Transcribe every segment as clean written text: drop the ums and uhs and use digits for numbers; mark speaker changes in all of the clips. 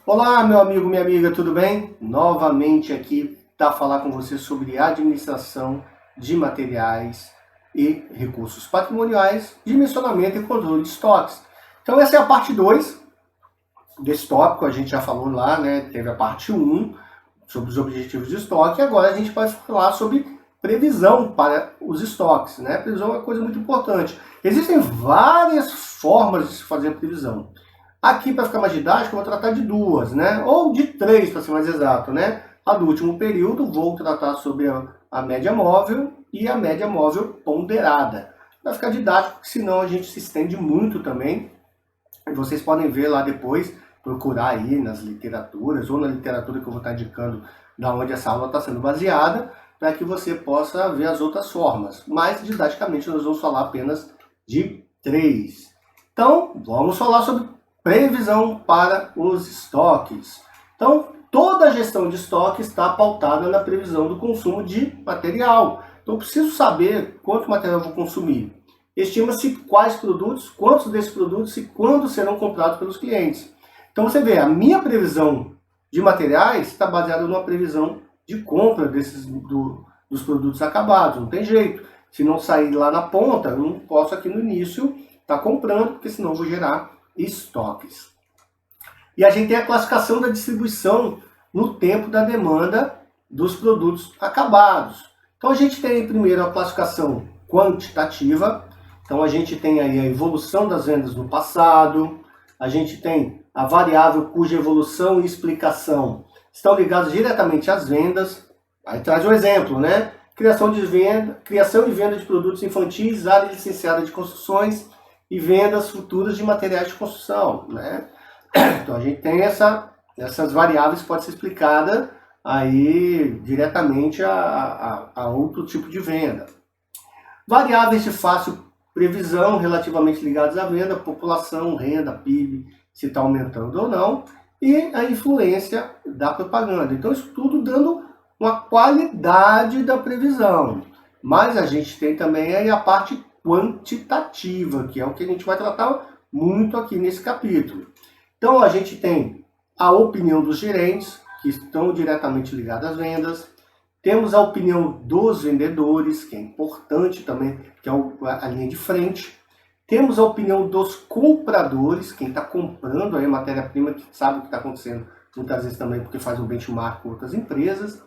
Speaker 1: Olá, meu amigo, minha amiga, tudo bem? Novamente aqui para falar com você sobre administração de materiais e recursos patrimoniais, dimensionamento e controle de estoques. Então essa é a parte 2 desse tópico, a gente já falou lá, né? Teve a parte 1 sobre os objetivos de estoque, e agora a gente vai falar sobre previsão para os estoques, né? Previsão é uma coisa muito importante. Existem várias formas de se fazer previsão. Aqui, para ficar mais didático, eu vou tratar de duas, né? Ou de três, para ser mais exato, né? A do último período, vou tratar sobre a média móvel e a média móvel ponderada. Vai ficar didático, porque senão a gente se estende muito também. E vocês podem ver lá depois, procurar aí nas literaturas, ou na literatura que eu vou estar indicando da onde essa aula está sendo baseada, para que você possa ver as outras formas. Mas, didaticamente, nós vamos falar apenas de três. Então, vamos falar sobre previsão para os estoques. Então, toda a gestão de estoque está pautada na previsão do consumo de material. Então, eu preciso saber quanto material eu vou consumir. Estima-se quais produtos, quantos desses produtos e quando serão comprados pelos clientes. Então, você vê, a minha previsão de materiais está baseada numa previsão de compra dos produtos acabados. Não tem jeito. Se não sair lá na ponta, eu não posso aqui no início estar comprando, porque senão eu vou gerar estoques. E a gente tem a classificação da distribuição no tempo da demanda dos produtos acabados. Então a gente tem primeiro a classificação quantitativa. Então a gente tem aí a evolução das vendas no passado, a gente tem a variável cuja evolução e explicação estão ligados diretamente às vendas. Aí traz um exemplo, né? Criação e venda de produtos infantis, área licenciada de construções e vendas futuras de materiais de construção, né? Então a gente tem essas variáveis que podem ser explicadas aí diretamente a outro tipo de venda. Variáveis de fácil previsão relativamente ligadas à venda, população, renda, PIB, se está aumentando ou não, e a influência da propaganda. Então isso tudo dando uma qualidade da previsão. Mas a gente tem também aí a parte quantitativa, que é o que a gente vai tratar muito aqui nesse capítulo. Então a gente tem a opinião dos gerentes, que estão diretamente ligados às vendas. Temos a opinião dos vendedores, que é importante também, que é a linha de frente. Temos a opinião dos compradores, quem está comprando aí a matéria-prima, que sabe o que está acontecendo, muitas vezes também porque faz um benchmark com outras empresas.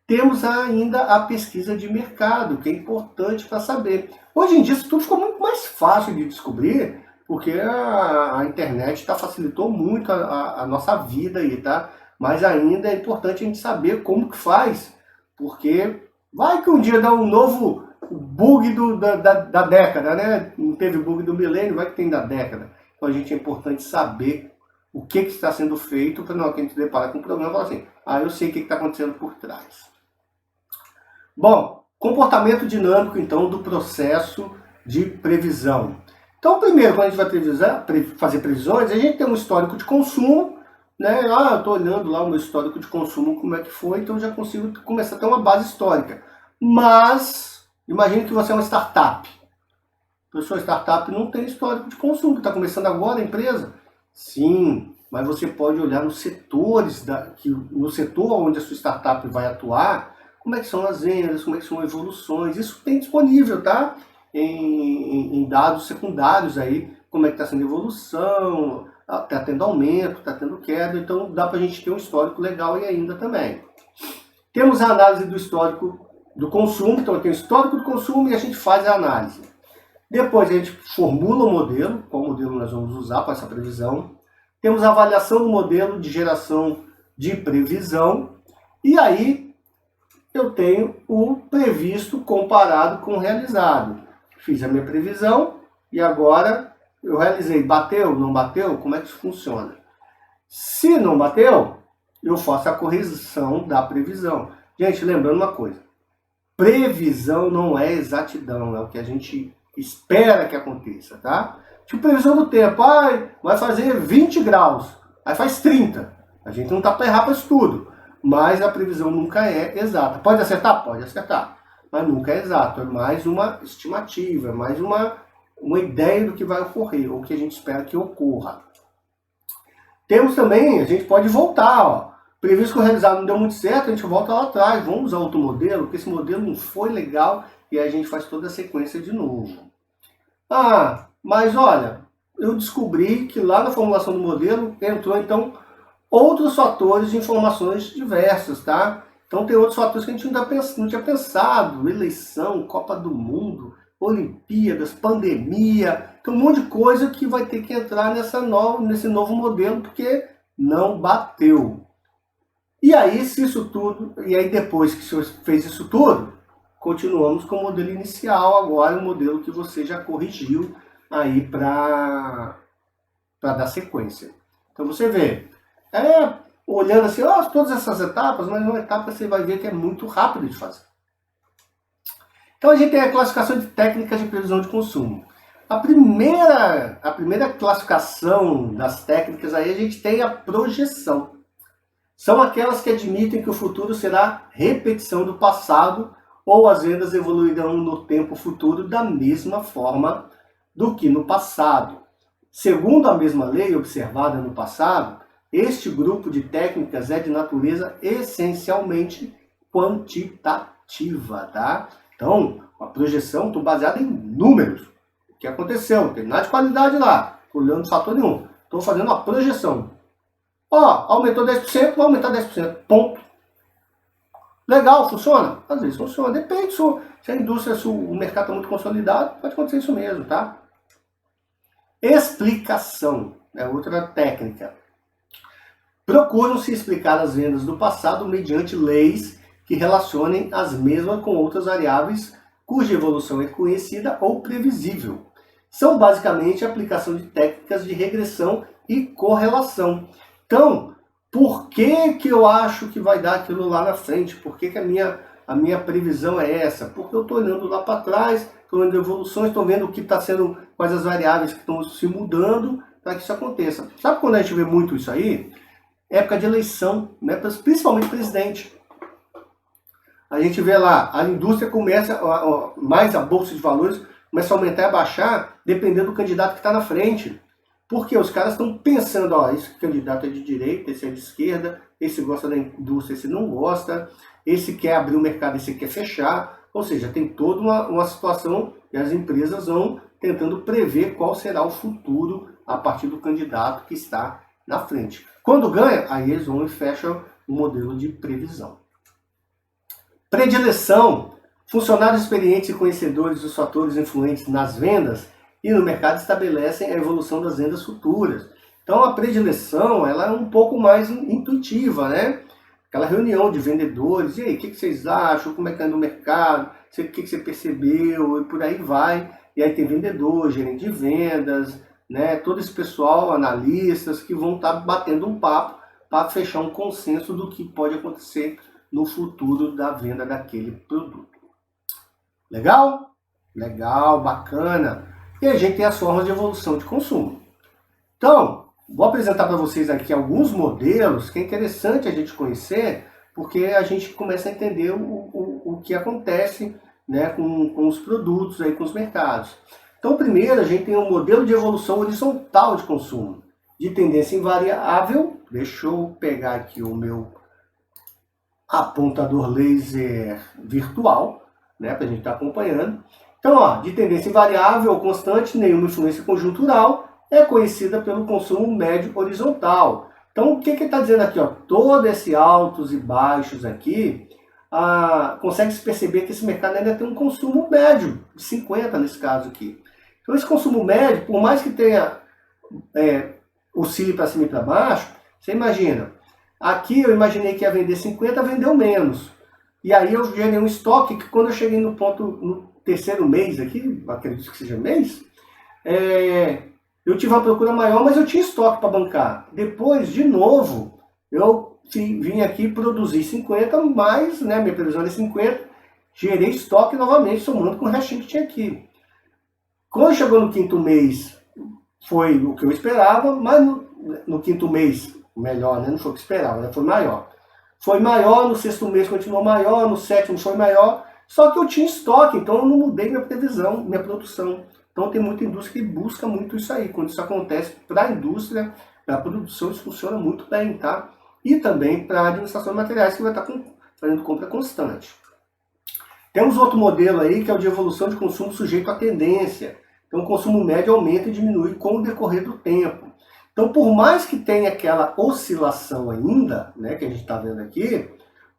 Speaker 1: Temos ainda a pesquisa de mercado, que é importante para saber. Hoje em dia isso tudo ficou muito mais fácil de descobrir, porque a internet facilitou muito a nossa vida aí, tá? Mas ainda é importante a gente saber como que faz, porque vai que um dia dá um novo bug da década, né? Não teve bug do milênio, vai que tem da década. Então a gente é importante saber o que está sendo feito para não que a gente se depara com um problema e falar assim, eu sei o que está acontecendo por trás. Bom, comportamento dinâmico, então, do processo de previsão. Então, primeiro, quando a gente vai fazer previsões, a gente tem um histórico de consumo, né? Eu estou olhando lá o meu histórico de consumo, como é que foi, então já consigo começar a ter uma base histórica. Mas, imagine que você é uma startup. Pessoa, startup não tem histórico de consumo, está começando agora a empresa? Sim, mas você pode olhar nos setores, no setor onde a sua startup vai atuar, como é que são as vendas, como é que são as evoluções, isso tem disponível, tá? Em dados secundários aí, como é que está sendo a evolução, está tendo aumento, está tendo queda, então dá para a gente ter um histórico legal aí ainda também. Temos a análise do histórico do consumo, então tem o histórico do consumo e a gente faz a análise. Depois a gente formula o modelo, qual modelo nós vamos usar para essa previsão. Temos a avaliação do modelo de geração de previsão e aí eu tenho o previsto comparado com o realizado. Fiz a minha previsão e agora eu realizei. Bateu? Não bateu? Como é que isso funciona? Se não bateu, eu faço a correção da previsão. Gente, lembrando uma coisa. Previsão não é exatidão, é o que a gente espera que aconteça, tá? Tipo, previsão do tempo. Vai fazer 20 graus. Aí faz 30. A gente não está para errar para isso tudo. Mas a previsão nunca é exata. Pode acertar? Pode acertar. Mas nunca é exato. É mais uma estimativa, é mais uma ideia do que vai ocorrer, ou que a gente espera que ocorra. Temos também, a gente pode voltar, ó. Previsto que o realizado não deu muito certo, a gente volta lá atrás, vamos usar outro modelo, porque esse modelo não foi legal, e aí a gente faz toda a sequência de novo. Ah, mas olha, eu descobri que lá na formulação do modelo entrou, então, outros fatores de informações diversas, tá? Então tem outros fatores que a gente não tinha pensado, eleição, Copa do Mundo, Olimpíadas, pandemia, tem um monte de coisa que vai ter que entrar nesse novo modelo, porque não bateu. E aí, se isso tudo, e aí depois que você fez isso tudo, continuamos com o modelo inicial agora, o modelo que você já corrigiu aí para dar sequência. Então você vê, olhando assim, todas essas etapas, mas uma etapa você vai ver que é muito rápido de fazer. Então a gente tem a classificação de técnicas de previsão de consumo. A primeira classificação das técnicas aí a gente tem a projeção. São aquelas que admitem que o futuro será repetição do passado ou as vendas evoluirão no tempo futuro da mesma forma do que no passado. Segundo a mesma lei observada no passado, este grupo de técnicas é de natureza essencialmente quantitativa, tá? Então, a projeção estou baseada em números. O que aconteceu? Tem nada de qualidade lá, olhando fator nenhum. Estou fazendo uma projeção. Aumentou 10%, vai aumentar 10%. Ponto. Legal, funciona? Às vezes funciona. Depende se a indústria, se o mercado está muito consolidado, pode acontecer isso mesmo, tá? Explicação é outra técnica. Procuram-se explicar as vendas do passado mediante leis que relacionem as mesmas com outras variáveis cuja evolução é conhecida ou previsível. São basicamente a aplicação de técnicas de regressão e correlação. Então, por que eu acho que vai dar aquilo lá na frente? Por que a minha previsão é essa? Porque eu estou olhando lá para trás, estou vendo evoluções, estou vendo o que está sendo, quais as variáveis que estão se mudando para que isso aconteça. Sabe quando a gente vê muito isso aí? Época de eleição, né? Principalmente presidente. A gente vê lá, a indústria começa, mais a bolsa de valores, começa a aumentar e a baixar, dependendo do candidato que está na frente. Porque os caras estão pensando, esse candidato é de direita, esse é de esquerda, esse gosta da indústria, esse não gosta, esse quer abrir o mercado, esse quer fechar. Ou seja, tem toda uma situação e as empresas vão tentando prever qual será o futuro a partir do candidato que está na frente. Quando ganha, aí eles vão e fecham o modelo de previsão. Predileção. Funcionários experientes e conhecedores dos fatores influentes nas vendas e no mercado estabelecem a evolução das vendas futuras. Então a predileção ela é um pouco mais intuitiva, né? Aquela reunião de vendedores, e aí, o que vocês acham? Como é que anda o mercado? O que você percebeu? E por aí vai. E aí tem vendedor, gerente de vendas, né? Todo esse pessoal, analistas, que vão estar batendo um papo para fechar um consenso do que pode acontecer no futuro da venda daquele produto. Legal? Legal, bacana. E a gente tem as formas de evolução de consumo. Então, vou apresentar para vocês aqui alguns modelos que é interessante a gente conhecer, porque a gente começa a entender o que acontece, né, com os produtos, aí, com os mercados. Então, primeiro, a gente tem um modelo de evolução horizontal de consumo, de tendência invariável. Deixa eu pegar aqui o meu apontador laser virtual, né, para a gente estar acompanhando. Então, de tendência invariável ou constante, nenhuma influência conjuntural, é conhecida pelo consumo médio horizontal. Então, o que ele está dizendo aqui? Todo esse altos e baixos aqui, consegue-se perceber que esse mercado ainda tem um consumo médio, de 50 nesse caso aqui. Então, esse consumo médio, por mais que tenha oscile para cima e para baixo, você imagina, aqui eu imaginei que ia vender 50, vendeu menos. E aí eu gerei um estoque que quando eu cheguei no terceiro mês aqui, acredito que seja mês, eu tive uma procura maior, mas eu tinha estoque para bancar. Depois, de novo, eu vim aqui produzir 50, mais, né, minha previsão era 50, gerei estoque novamente, somando com o restinho que tinha aqui. Quando chegou no quinto mês, foi o que eu esperava, mas no quinto mês, melhor, né, não foi o que eu esperava, né, foi maior. Foi maior, no sexto mês continuou maior, no sétimo foi maior, só que eu tinha estoque, então eu não mudei minha previsão, minha produção. Então tem muita indústria que busca muito isso aí. Quando isso acontece para a indústria, para a produção isso funciona muito bem, tá? E também para a administração de materiais, que vai estar fazendo compra constante. Temos outro modelo aí, que é o de evolução de consumo sujeito à tendência. Então, o consumo médio aumenta e diminui com o decorrer do tempo. Então, por mais que tenha aquela oscilação ainda, né, que a gente está vendo aqui,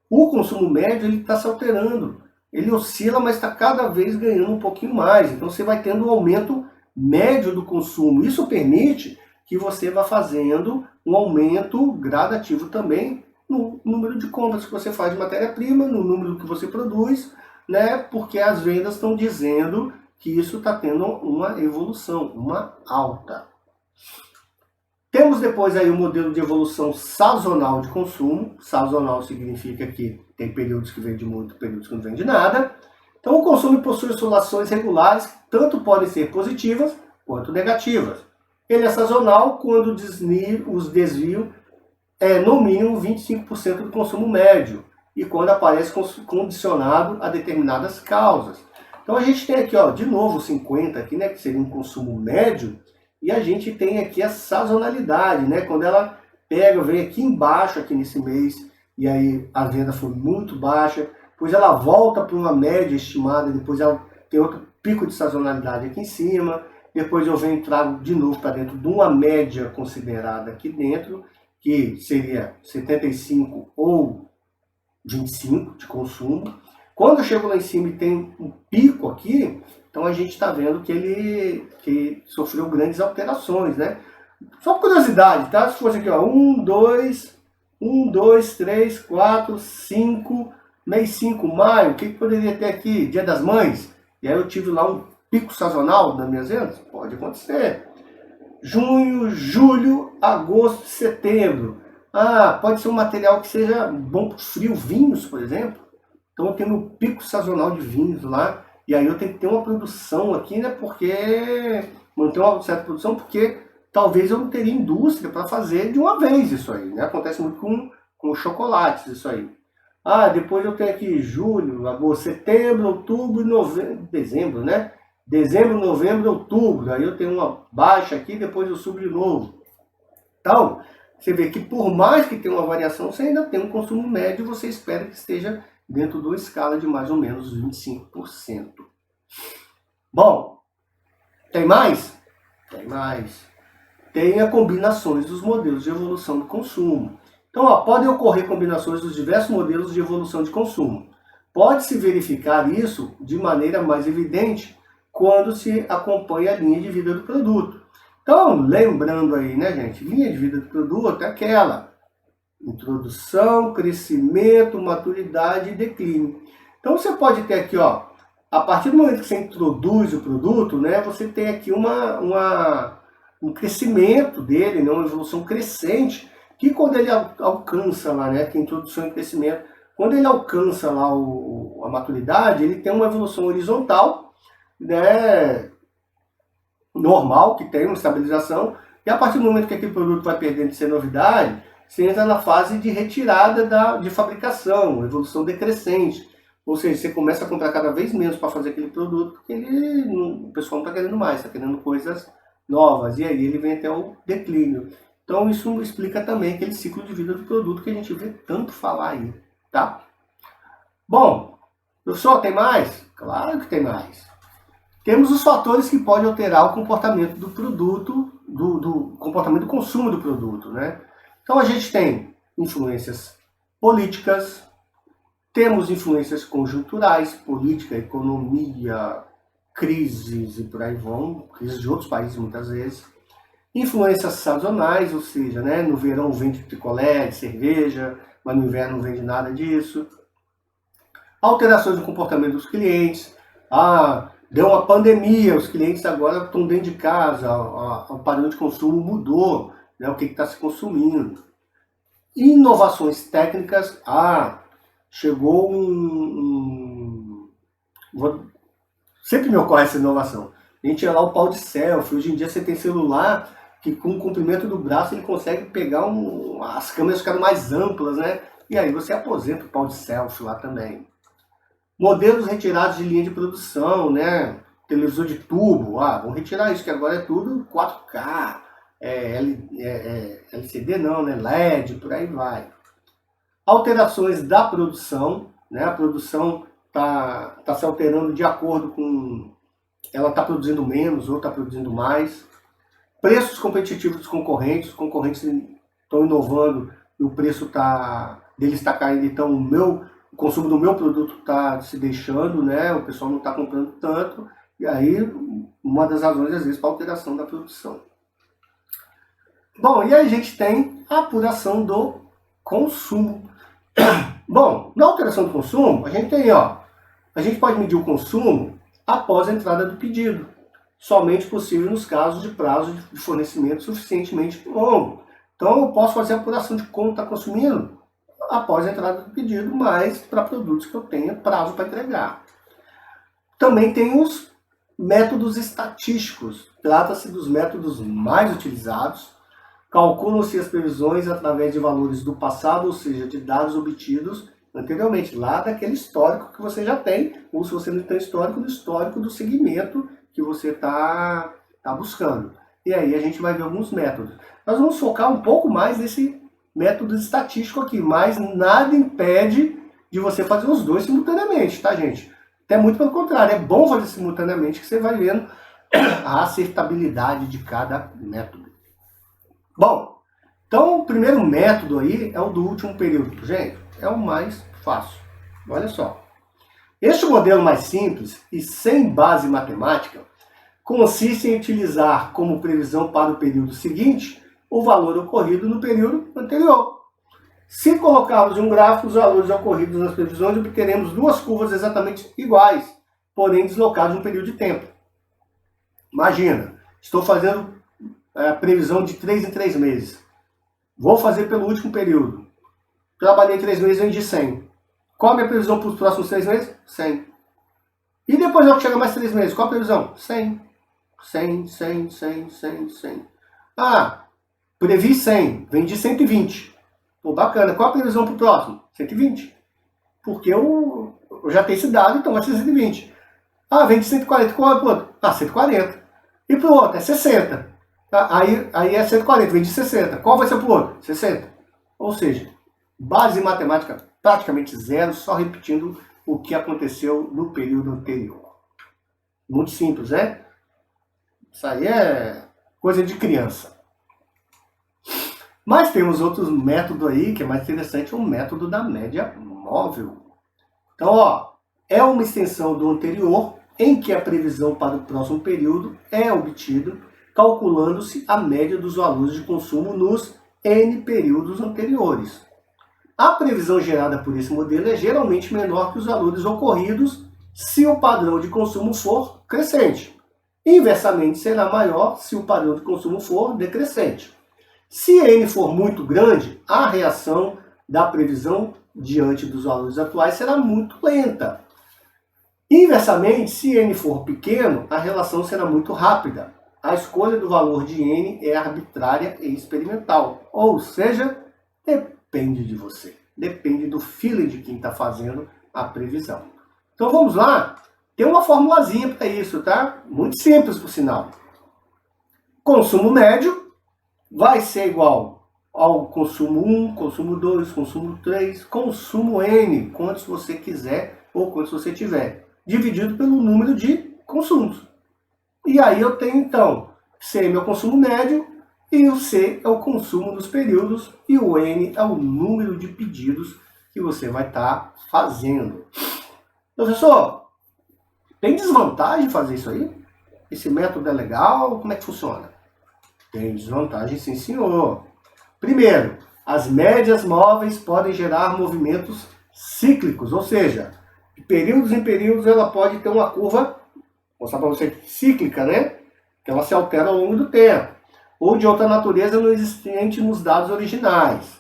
Speaker 1: o consumo médio está se alterando. Ele oscila, mas está cada vez ganhando um pouquinho mais. Então, você vai tendo um aumento médio do consumo. Isso permite que você vá fazendo um aumento gradativo também no número de compras que você faz de matéria-prima, no número que você produz, né? Porque as vendas estão dizendo que isso está tendo uma evolução, uma alta. Temos depois aí o modelo de evolução sazonal de consumo. Sazonal significa que tem períodos que vende muito, períodos que não vende nada. Então o consumo possui oscilações regulares, que tanto podem ser positivas quanto negativas. Ele é sazonal quando os desvios é no mínimo 25% do consumo médio e quando aparece condicionado a determinadas causas. Então a gente tem aqui, ó, de novo 50 aqui, né, que seria um consumo médio, e a gente tem aqui a sazonalidade, né, quando ela pega, vem aqui embaixo aqui nesse mês e aí a venda foi muito baixa, depois ela volta para uma média estimada, depois ela tem outro pico de sazonalidade aqui em cima, depois eu venho trago de novo para dentro de uma média considerada aqui dentro, que seria 75 ou 25 de consumo. Quando eu chego lá em cima e tem um pico aqui, então a gente está vendo que ele sofreu grandes alterações, né? Só por curiosidade, tá? Se fosse aqui, ó, 1, 2, 3, 4, 5, mês 5, maio, o que poderia ter aqui? Dia das Mães. E aí eu tive lá um pico sazonal das minhas vendas? Pode acontecer. Junho, julho, agosto, setembro. Ah, pode ser um material que seja bom para o frio, vinhos, por exemplo. Então eu tenho um pico sazonal de vinhos lá, e aí eu tenho que ter uma produção aqui, né? Porque manter uma certa produção, porque talvez eu não teria indústria para fazer de uma vez isso aí, né? Acontece muito com chocolates isso aí. Ah, depois eu tenho aqui julho, agosto, setembro, outubro, novembro, dezembro, né? Dezembro, novembro, outubro. Aí eu tenho uma baixa aqui, depois eu subo de novo. Então, você vê que por mais que tenha uma variação, você ainda tem um consumo médio, você espera que esteja dentro de uma escala de mais ou menos 25%. Bom, tem mais? Tem mais. Tem as combinações dos modelos de evolução do consumo. Então, ó, podem ocorrer combinações dos diversos modelos de evolução de consumo. Pode-se verificar isso de maneira mais evidente quando se acompanha a linha de vida do produto. Então, lembrando aí, né, gente, linha de vida do produto é aquela: introdução, crescimento, maturidade e declínio. Então você pode ter aqui, ó, a partir do momento que você introduz o produto, né, você tem aqui um crescimento dele, né, uma evolução crescente, que quando ele alcança lá, né, que é introdução e crescimento, quando ele alcança lá a maturidade, ele tem uma evolução horizontal, né, normal, que tem uma estabilização, e a partir do momento que aquele produto vai perdendo de ser novidade, você entra na fase de retirada de fabricação, evolução decrescente. Ou seja, você começa a comprar cada vez menos para fazer aquele produto, porque o pessoal não está querendo mais, está querendo coisas novas. E aí ele vem até o declínio. Então isso explica também aquele ciclo de vida do produto que a gente vê tanto falar aí, tá? Bom, professor, tem mais? Claro que tem mais. Temos os fatores que podem alterar o comportamento do produto, do comportamento do consumo do produto, né? Então a gente tem influências políticas, temos influências conjunturais, política, economia, crises e por aí vão, crises de outros países muitas vezes. Influências sazonais, ou seja, né, no verão vende picolé, cerveja, mas no inverno não vende nada disso. Alterações no comportamento dos clientes. Ah, deu uma pandemia, os clientes agora estão dentro de casa, o padrão de consumo mudou, né, o que está se consumindo. Inovações técnicas. Ah, chegou sempre me ocorre essa inovação. A gente ia lá o pau de selfie. Hoje em dia você tem celular que com o comprimento do braço ele consegue pegar as câmeras ficaram mais amplas, né? E aí você aposenta o pau de selfie lá também. Modelos retirados de linha de produção, né? Televisor de tubo. Ah, vamos retirar isso, que agora é tudo 4K. LCD não, né? LED, por aí vai. Alterações da produção, né? A produção está se alterando de acordo com... Ela está produzindo menos ou está produzindo mais. Preços competitivos dos concorrentes. Os concorrentes estão inovando e o preço deles está caindo, então o consumo do meu produto está se deixando, né? O pessoal não está comprando tanto. E aí, uma das razões, às vezes, para a alteração da produção. Bom, e aí a gente tem a apuração do consumo. Bom, na alteração do consumo, a gente tem, a gente pode medir o consumo após a entrada do pedido. Somente possível nos casos de prazo de fornecimento suficientemente longo. Então, eu posso fazer a apuração de como está consumindo após a entrada do pedido, mas para produtos que eu tenha prazo para entregar. Também tem os métodos estatísticos. Trata-se dos métodos mais utilizados. Calculam-se as previsões através de valores do passado, ou seja, de dados obtidos anteriormente, lá daquele histórico que você já tem, ou se você não tem histórico, do histórico do segmento que você está buscando. E aí a gente vai ver alguns métodos. Nós vamos focar um pouco mais nesse método estatístico aqui, mas nada impede de você fazer os dois simultaneamente, tá, gente? Até muito pelo contrário, é bom fazer simultaneamente, que você vai vendo a acertabilidade de cada método. Bom, então o primeiro método aí é o do último período. Gente, é o mais fácil. Olha só. Este modelo mais simples e sem base matemática consiste em utilizar como previsão para o período seguinte o valor ocorrido no período anterior. Se colocarmos em um gráfico os valores ocorridos nas previsões, obteremos duas curvas exatamente iguais, porém deslocadas em um período de tempo. Imagina, estou fazendo a previsão de 3 em 3 meses. Vou fazer pelo último período. Trabalhei 3 meses e vendi 100. Qual a minha previsão para os próximos 3 meses? 100. E depois eu chego mais 3 meses. Qual a previsão? 100. 100, 100, 100, 100, 100. Ah, previ 100. Vendi 120. Pô, bacana. Qual a previsão para o próximo? 120. Porque eu já tenho esse dado, então vai ser 120. Ah, vendi 140. Qual é para o outro? Ah, 140. E para o outro? É 60. Aí é 140, vem de 60. Qual vai ser para o outro? 60. Ou seja, base matemática praticamente zero, só repetindo o que aconteceu no período anterior. Muito simples, né? Isso aí é coisa de criança. Mas temos outros métodos aí, que é mais interessante, o método da média móvel. Então, é uma extensão do anterior, em que a previsão para o próximo período é obtida calculando-se a média dos valores de consumo nos N períodos anteriores. A previsão gerada por esse modelo é geralmente menor que os valores ocorridos se o padrão de consumo for crescente. Inversamente, será maior se o padrão de consumo for decrescente. Se N for muito grande, a reação da previsão diante dos valores atuais será muito lenta. Inversamente, se N for pequeno, a relação será muito rápida. A escolha do valor de N é arbitrária e experimental, ou seja, depende de você. Depende do feeling de quem está fazendo a previsão. Então vamos lá, tem uma formulazinha para isso, tá? Muito simples, por sinal. Consumo médio vai ser igual ao consumo 1, consumo 2, consumo 3, consumo N, quantos você quiser ou quantos você tiver, dividido pelo número de consumos. E aí eu tenho, então, C é meu consumo médio, e o C é o consumo dos períodos, e o N é o número de pedidos que você vai estar fazendo. Professor, tem desvantagem fazer isso aí? Esse método é legal? Como é que funciona? Tem desvantagem, sim, senhor. Primeiro, as médias móveis podem gerar movimentos cíclicos, ou seja, de períodos em períodos ela pode ter uma curva, vou mostrar para você, cíclica, né? Que ela se altera ao longo do tempo, ou de outra natureza não existente nos dados originais.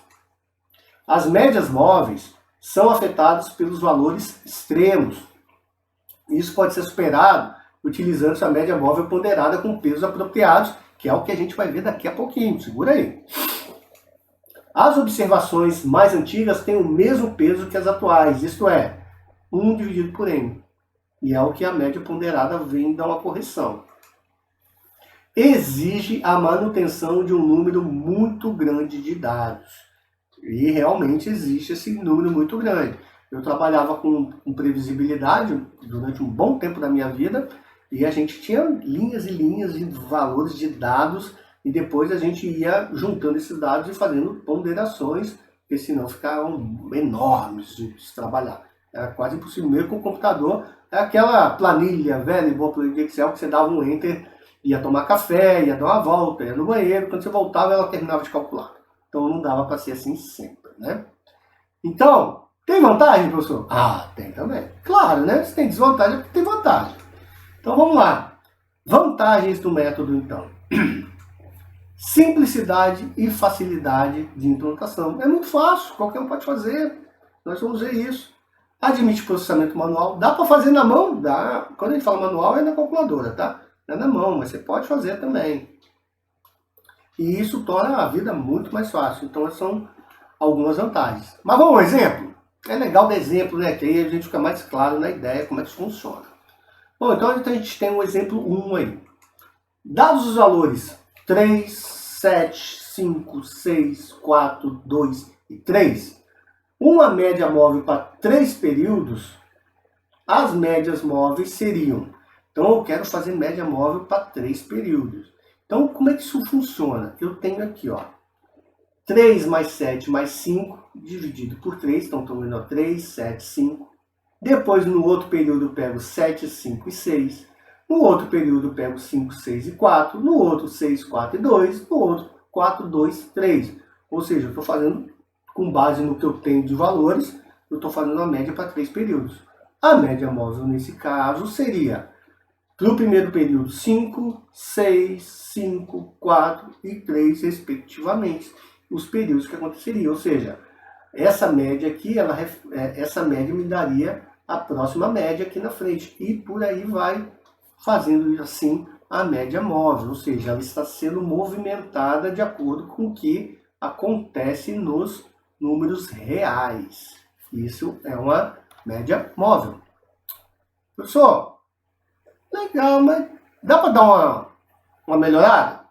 Speaker 1: As médias móveis são afetadas pelos valores extremos. Isso pode ser superado utilizando a média móvel ponderada com pesos apropriados, que é o que a gente vai ver daqui a pouquinho. Segura aí. As observações mais antigas têm o mesmo peso que as atuais, isto é, 1 dividido por N. E é o que a média ponderada vem dar uma correção. exige a manutenção de um número muito grande de dados. E realmente existe esse número muito grande. Eu trabalhava com previsibilidade durante um bom tempo da minha vida e a gente tinha linhas e linhas de valores de dados e depois a gente ia juntando esses dados e fazendo ponderações, porque senão ficavam enormes de se trabalhar. Era quase impossível, mesmo com o computador. É aquela planilha velha, boa planilha de Excel, que você dava um enter, ia tomar café, ia dar uma volta, ia no banheiro, quando você voltava ela terminava de calcular. Então não dava para ser assim sempre, né? Então, tem vantagem, professor? Ah, tem também. Claro, né? Se tem desvantagem, é porque tem vantagem. Então vamos lá. Vantagens do método, então. Simplicidade e facilidade de implantação. É muito fácil, qualquer um pode fazer. Nós vamos ver isso. Admite processamento manual. Dá para fazer na mão? Dá. Quando a gente fala manual, é na calculadora, tá? É na mão, mas você pode fazer também. E isso torna a vida muito mais fácil. Então, essas são algumas vantagens. Mas vamos um exemplo? É legal dar exemplo, né? Que aí a gente fica mais claro na ideia como é que isso funciona. Bom, então a gente tem um exemplo 1 aí. Dados os valores 3, 7, 5, 6, 4, 2 e 3, uma média móvel para 3 períodos, as médias móveis seriam. Então eu quero fazer média móvel para 3 períodos. Então como é que isso funciona? Eu tenho aqui, ó, 3 mais 7 mais 5 dividido por 3, então estou vendo 3, 7, 5. Depois no outro período eu pego 7, 5 e 6. No outro período eu pego 5, 6 e 4. No outro 6, 4 e 2. No outro 4, 2, 3. Ou seja, eu estou fazendo, com base no que eu tenho de valores, eu estou fazendo uma média para 3 períodos. A média móvel nesse caso seria, para o primeiro período, 5, 6, 5, 4 e 3, respectivamente, os períodos que aconteceriam. Ou seja, essa média aqui, essa média me daria a próxima média aqui na frente. E por aí vai fazendo assim a média móvel. Ou seja, ela está sendo movimentada de acordo com o que acontece nos números reais. Isso é uma média móvel. Professor, legal, mas dá para dar uma melhorada?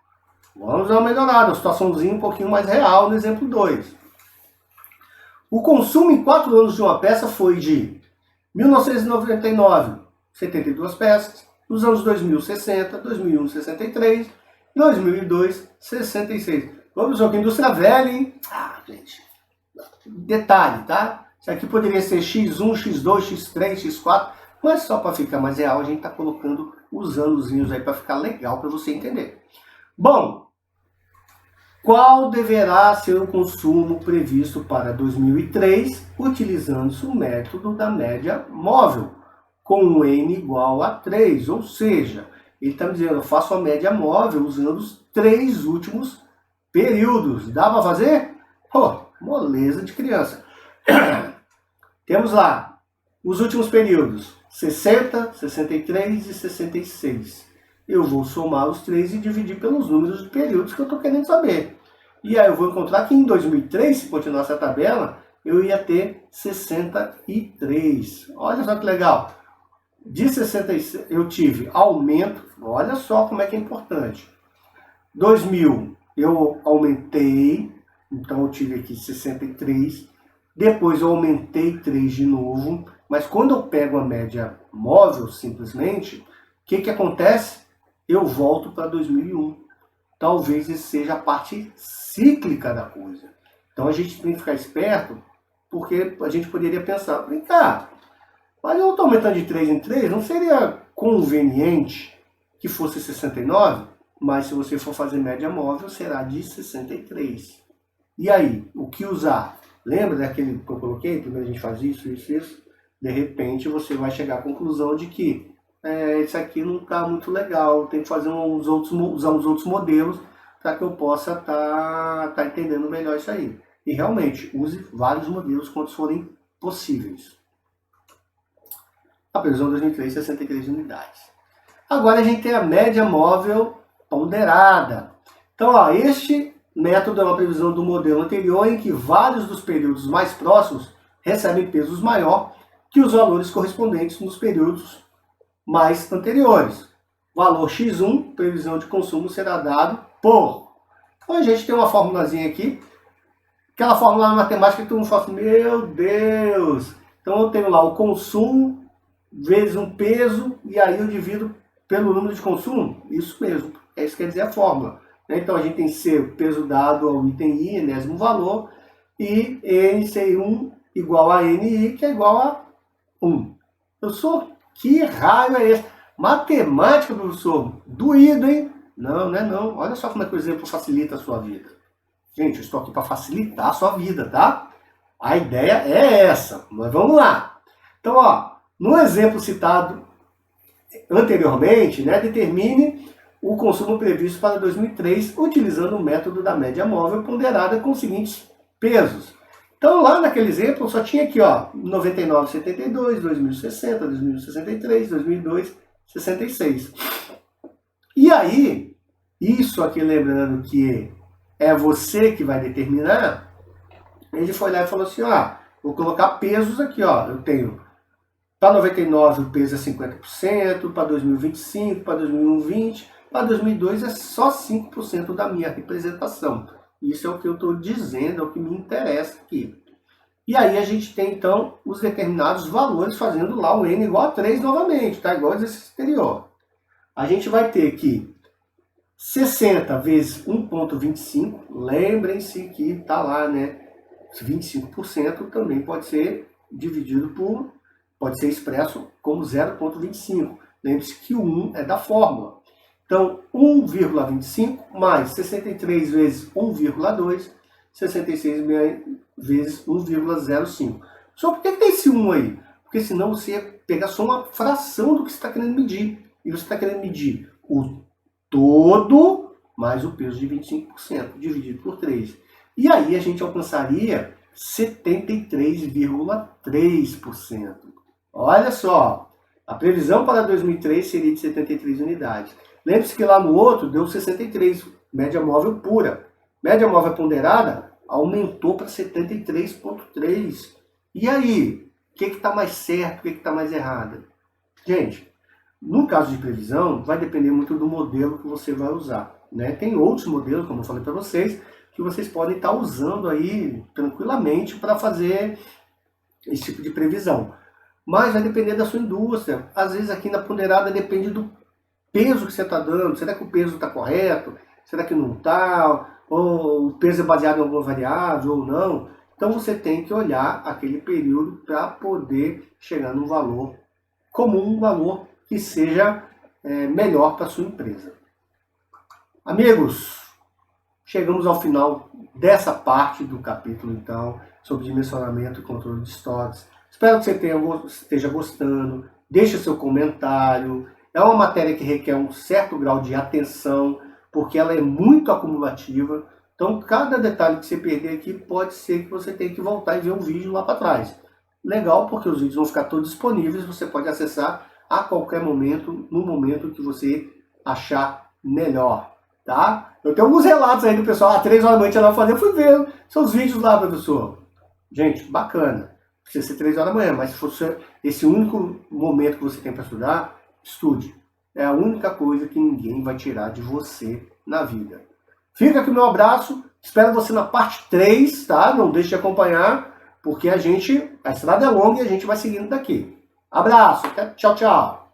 Speaker 1: Vamos dar uma melhorada, uma situaçãozinha um pouquinho mais real no exemplo 2. O consumo em 4 anos de uma peça foi de 1999, 72 peças, nos anos 2000, 60, 2001, 63, 2002, 66. Vamos ver que indústria velha, hein? Ah, gente, detalhe, tá? Isso aqui poderia ser X1, X2, X3, X4, mas só para ficar mais real, a gente está colocando os anozinhos aí para ficar legal para você entender. Bom, qual deverá ser o consumo previsto para 2003, utilizando-se o método da média móvel, com um N igual a 3, ou seja, ele está me dizendo, eu faço a média móvel usando os 3 últimos períodos. Dá para fazer? Pô, moleza de criança. Temos lá os últimos períodos, 60, 63 e 66. Eu vou somar os 3 e dividir pelos números de períodos que eu estou querendo saber. E aí eu vou encontrar que em 2003, se continuasse a tabela, eu ia ter 63. Olha só que legal. De 66 eu tive aumento, olha só como é que é importante. 2000 eu aumentei, então eu tive aqui 63. Depois eu aumentei 3 de novo. Mas quando eu pego a média móvel, simplesmente, o que acontece? Eu volto para 2001. Talvez esse seja a parte cíclica da coisa. Então a gente tem que ficar esperto, porque a gente poderia pensar, vem cá, mas eu estou aumentando de 3 em 3, não seria conveniente que fosse 69? Mas se você for fazer média móvel, será de 63. E aí, o que usar? Lembra daquele que eu coloquei? Primeiro a gente faz isso, isso, isso. De repente você vai chegar à conclusão de que esse aqui não está muito legal, tem que fazer usar uns outros modelos para que eu possa tá entendendo melhor isso aí. E realmente, use vários modelos quando forem possíveis. A previsão 2003, 63 unidades. Agora a gente tem a média móvel ponderada. Então, ó, este método é uma previsão do modelo anterior em que vários dos períodos mais próximos recebem pesos maior que os valores correspondentes nos períodos mais anteriores. valor X1, previsão de consumo, será dado por... Então a gente tem uma formulazinha aqui, aquela fórmula matemática que todo mundo fala assim, meu Deus! Então eu tenho lá o consumo vezes um peso, e aí eu divido pelo número de consumo. Isso mesmo, é isso que quer dizer a fórmula. Então a gente tem C, o peso dado ao item I, enésimo valor, e NC1 igual a NI, que é igual a 1. Que raio é esse? Matemática, professor, doído, hein? Não, não é não. Olha só como é que o exemplo facilita a sua vida. Gente, eu estou aqui para facilitar a sua vida, tá? A ideia é essa, mas vamos lá. Então, ó, no exemplo citado anteriormente, né, determine o consumo previsto para 2003 utilizando o método da média móvel ponderada com os seguintes pesos. Então, lá naquele exemplo, eu só tinha aqui, ó, 99,72, 2060, 2063, 2002, 66. E aí, isso aqui, lembrando que é você que vai determinar, ele foi lá e falou assim, ó, vou colocar pesos aqui, ó, eu tenho, para 99 o peso é 50%, para 2025, para 2020, para 2002 é só 5% da minha representação. Isso é o que eu estou dizendo, é o que me interessa aqui. E aí a gente tem, então, os determinados valores fazendo lá o N igual a 3 novamente, tá? Igual ao exercício anterior. A gente vai ter que 60 vezes 1,25, lembrem-se que está lá, né? 25% também pode ser dividido por, pode ser expresso como 0,25. Lembre-se que o 1 é da fórmula. Então, 1,25 mais 63 vezes 1,2, 66 vezes 1,05. Só por que tem esse 1 aí? Porque senão você ia pegar só uma fração do que você está querendo medir. E você está querendo medir o todo mais o peso de 25%, dividido por 3. E aí a gente alcançaria 73,3%. Olha só, a previsão para 2003 seria de 73 unidades. Lembre-se que lá no outro deu 63, média móvel pura. Média móvel ponderada aumentou para 73,3. E aí, o que está mais certo, o que está mais errado? Gente, no caso de previsão, vai depender muito do modelo que você vai usar, né? Tem outros modelos, como eu falei para vocês, que vocês podem estar usando aí tranquilamente para fazer esse tipo de previsão. Mas vai depender da sua indústria. Às vezes aqui na ponderada depende do peso que você está dando. Será que o peso está correto? Será que não está? Ou o peso é baseado em alguma variável ou não? Então você tem que olhar aquele período para poder chegar num valor comum, um valor que seja melhor para a sua empresa. Amigos, chegamos ao final dessa parte do capítulo, então, sobre dimensionamento e controle de estoques. Espero que você esteja gostando. Deixe seu comentário. É uma matéria que requer um certo grau de atenção, porque ela é muito acumulativa. Então, cada detalhe que você perder aqui, pode ser que você tenha que voltar e ver um vídeo lá para trás. Legal, porque os vídeos vão ficar todos disponíveis, você pode acessar a qualquer momento, no momento que você achar melhor, tá? Eu tenho alguns relatos aí do pessoal, às 3 horas da noite ela vai fazer, eu fui ver seus vídeos lá, professor. Gente, bacana. Precisa ser 3 horas da manhã, mas se fosse esse único momento que você tem para estudar, estude. É a única coisa que ninguém vai tirar de você na vida. Fica aqui o meu abraço, espero você na parte 3, tá? Não deixe de acompanhar, porque a estrada é longa e a gente vai seguindo daqui. Abraço, tchau, tchau.